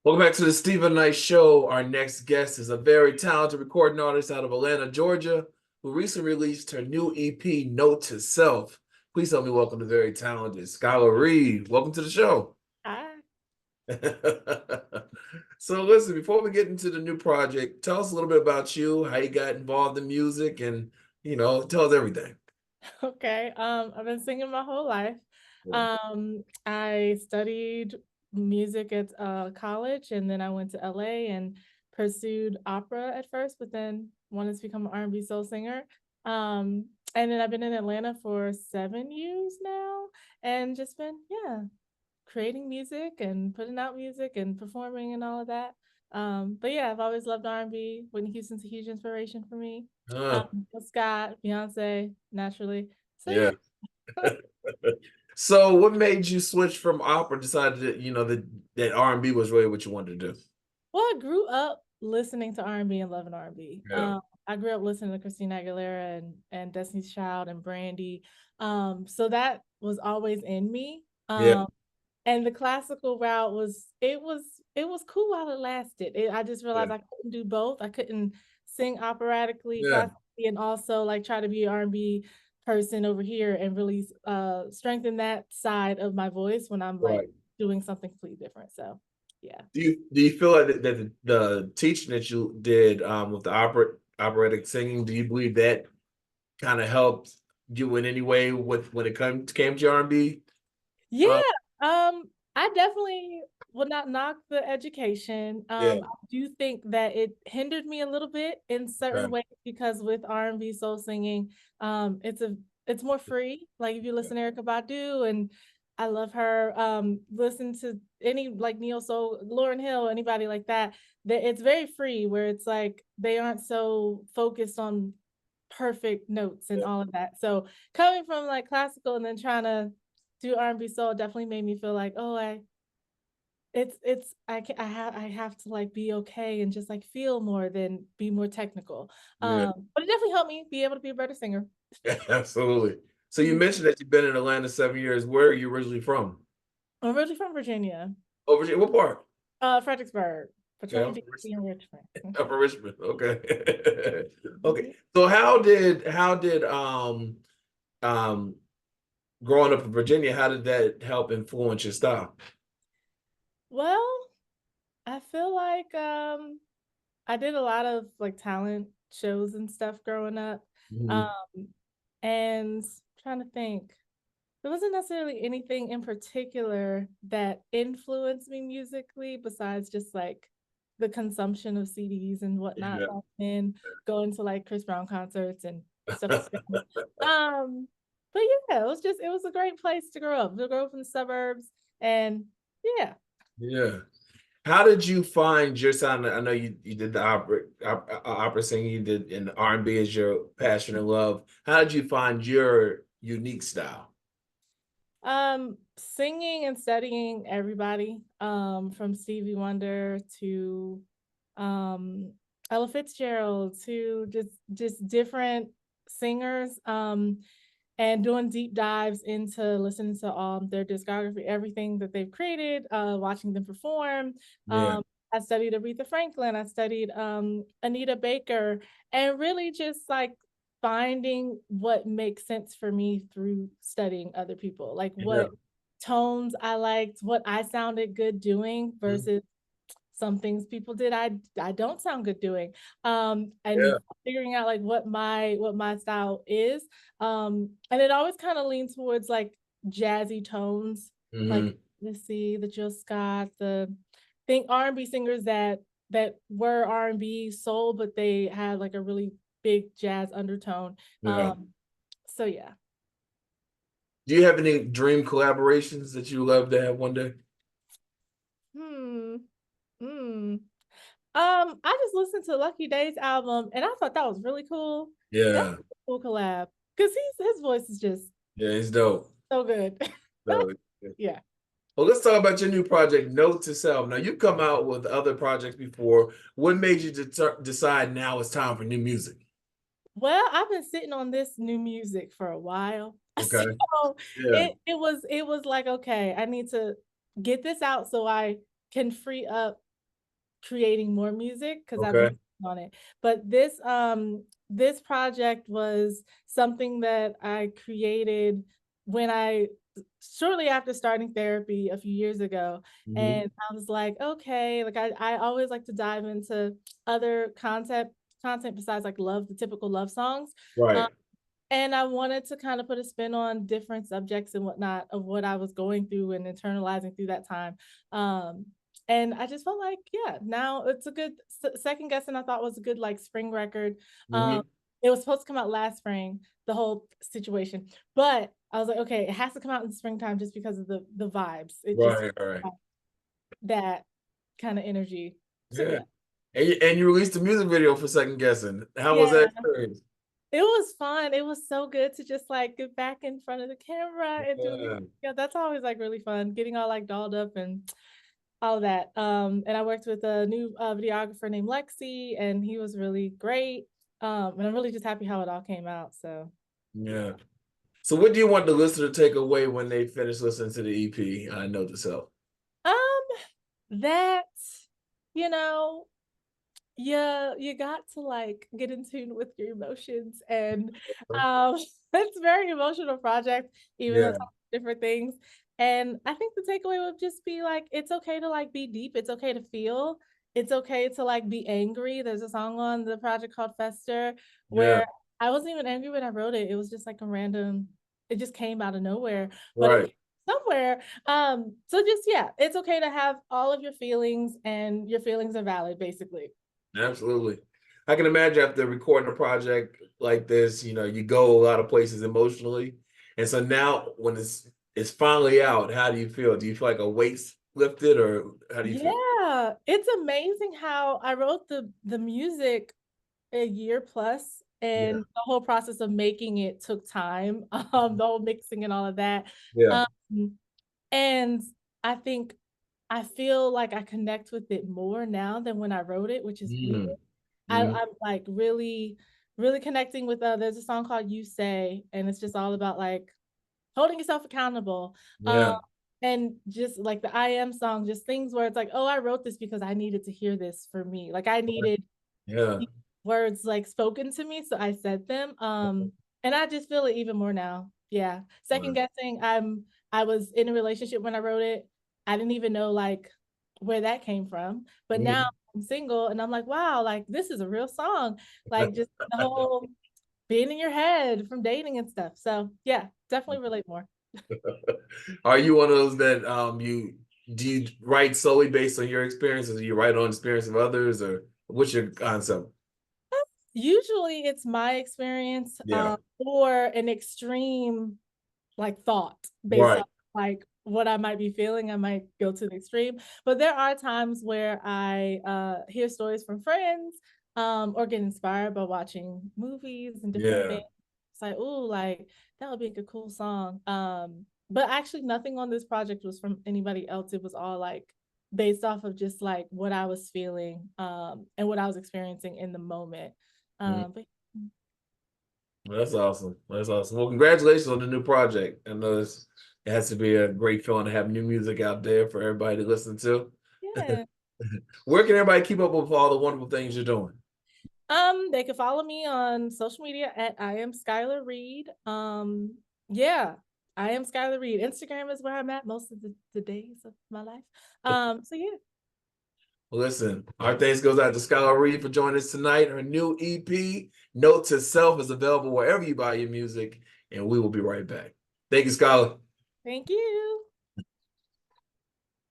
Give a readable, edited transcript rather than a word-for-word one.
Welcome back to the Stephen Knight Show. Our next guest is a very talented recording artist out of Atlanta, Georgia, who recently released her new EP, Note to Self. Please help me welcome the very talented Skyler Reed. Welcome to the show. Hi. So listen, before we get into the new project, tell us a little bit about you, how you got involved in music, and tell us everything. Okay. I've been singing my whole life. Yeah. I studied music at college, and then I went to LA and pursued opera at first, but then wanted to become an R&B soul singer. And then I've been in Atlanta for 7 years now, and just been creating music and putting out music and performing and all of that. But yeah, I've always loved R&B. Whitney Houston's a huge inspiration for me. Uh, Jill Scott, Beyonce, naturally. So yeah. yeah. So what made you switch from opera, decided that, that R&B was really what you wanted to do? Well, I grew up listening to R&B and loving R&B. Yeah. I grew up listening to Christina Aguilera and Destiny's Child and Brandy. So that was always in me. Yeah. And the classical route was cool while it lasted. I just Yeah. realized I couldn't do both. I couldn't sing operatically, Yeah. classically, and also like try to be an R&B person over here and really strengthen that side of my voice when I'm like Right. doing something completely different. So yeah. Do you feel like that the teaching that you did with the operatic singing, do you believe that kind of helped you in any way with when it came to R&B? Yeah, Um, I definitely would not knock the education. yeah. I do think that it hindered me a little bit in certain Okay. ways because with R&B soul singing, it's more free. Like if you Yeah. listen to Erica Badu and I love her, listen to any like neo soul, Lauryn Hill, anybody like that, that it's very free where it's like they aren't so focused on perfect notes and all of that. So coming from like classical and then trying to do R&B soul definitely made me feel like, oh, it's I have to like be okay and just like feel more than be more technical. Yeah. But it definitely helped me be able to be a better singer. Absolutely. So you Mhm. mentioned that you've been in Atlanta 7 years. Where are you originally from? I'm originally from Virginia, Oh, Virginia. What part? Fredericksburg, Okay, Petroleum DC in Richmond. Upper Richmond. Okay. Okay. Mhm. So how did um growing up in Virginia, how did that help influence your style? Well, I feel like I did a lot of like talent shows and stuff growing up. Mhm. Um, and trying to think. There wasn't necessarily anything in particular that influenced me musically besides just like the consumption of CDs and whatnot Yeah. back then, going to like Chris Brown concerts and stuff like that. Um, but yeah, it was a great place to grow up in the suburbs, and yeah. Yeah. How did you find your sound? I know you did the opera singing, you did in R&B as your passion and love. How did you find your unique style? Singing and studying everybody, from Stevie Wonder to um Ella Fitzgerald to just different singers, and doing deep dives into listening to their discography, everything that they've created, watching them perform. Yeah. Um, I studied Aretha Franklin, I studied Anita Baker, and really just like finding what makes sense for me through studying other people, like Yeah. what tones I liked, what I sounded good doing Mhm. versus some things people did I don't sound good doing. And Yeah. figuring out like what my style is. And it always kind of leans towards like jazzy tones, like Mhm. let's see, the Jill Scott, the think R&B singers that were R&B soul, but they had like a really big jazz undertone. Yeah. So yeah. Do you have any dream collaborations that you love to have one day? Hmm. Hmm. I just listened to Lucky Day's album and I thought that was really cool. That's Yeah. a cool collab because his voice is just Yeah, it's dope. so good. So, Yeah. well, let's talk about your new project, Note to Self. Now, you've come out with other projects before. What made you decide now it's time for new music? Well, I've been sitting on this new music for a while. Okay. So Yeah. it was like, okay, I need to get this out so I can free up creating more music because I've been Okay. working on it. But this project was something that I created when I shortly after starting therapy a few years ago. Mhm. And I was like, okay, like I always like to dive into other content besides like love, the typical love songs. Um, Right. and I wanted to kind of put a spin on different subjects and whatnot of what I was going through and internalizing through that time. Um, and I just felt like, yeah, now it's a good second guessing. I thought was a good like spring record. Um, Mhm. it was supposed to come out last spring, the whole situation, but I was like, okay, it has to come out in the springtime just because of the vibes. It just Right. Right. that kind of energy. So Yeah. yeah, And you released a music video for Second Guessing. How was that yeah. experience? It was fun. It was so good to just like get back in front of the camera and do music. Yeah. Yeah, that's always like really fun, getting all like dolled up and all of that. And I worked with a new videographer named Lexi, and he was really great. And I'm really just happy how it all came out. So, Yeah. So what do you want the listener to take away when they finish listening to the EP? I know the self. um, that you know, yeah, you got to like get in tune with your emotions, and um, it's a very emotional project, even though Yeah. it's all different things. And I think the takeaway would just be like, it's okay to like be deep. It's okay to feel. It's okay to like be angry. There's a song on the project called Fester Yeah. where I wasn't even angry when I wrote it. It was just like a random. It just came out of nowhere, but it Right. came somewhere. So just yeah, it's okay to have all of your feelings, and your feelings are valid, basically. Absolutely. I can imagine after recording a project like this, you go a lot of places emotionally. And so now when it's finally out, how do you feel? Do you feel like a weight's lifted or how do you feel? Yeah, it's amazing how I wrote the music a year plus, Yeah. and the whole process of making it took time, the whole mixing and all of that. Yeah. Um, and I think I feel like I connect with it more now than when I wrote it, which is weird. Mm. Mm. I'm like really, really connecting with there's a song called You Say, and it's just all about like holding yourself accountable. Um, Yeah. and just like the I Am song, just things where it's like, oh, I wrote this because I needed to hear this for me. Like I needed Yeah. these words like spoken to me, so I said them. And I just feel it even more now. Yeah. Second guessing, I was in a relationship when I wrote it. I didn't even know like where that came from. But now Mm. I'm single and I'm like, wow, like this is a real song. Like just the whole being in your head from dating and stuff. So yeah, definitely relate more. Are you one of those that do you write solely based on your experiences? Do you write on experience of others, or what's your concept? Usually it's my experience, Yeah. or an extreme like thought based Right. on like what I might be feeling. I might go to the extreme. But there are times where I hear stories from friends, or get inspired by watching movies and different Yeah. things. It's like, oh, like that would be a cool song. But actually nothing on this project was from anybody else. It was all like based off of just like what I was feeling, and what I was experiencing in the moment. Mm. But That's awesome. That's awesome. Well, congratulations on the new project. I know it has to be a great feeling to have new music out there for everybody to listen to. yeah. Where can everybody keep up with all the wonderful things you're doing? They can follow me on social media at I am Skyler Reed. Yeah, I am Skyler Reed. Instagram is where I'm at most of the days of my life. So yeah, Well, listen, our thanks goes out to Skyler Reed for joining us tonight. Her new EP, Note to Self, is available wherever you buy your music, and we will be right back. Thank you, Skyler. thank you.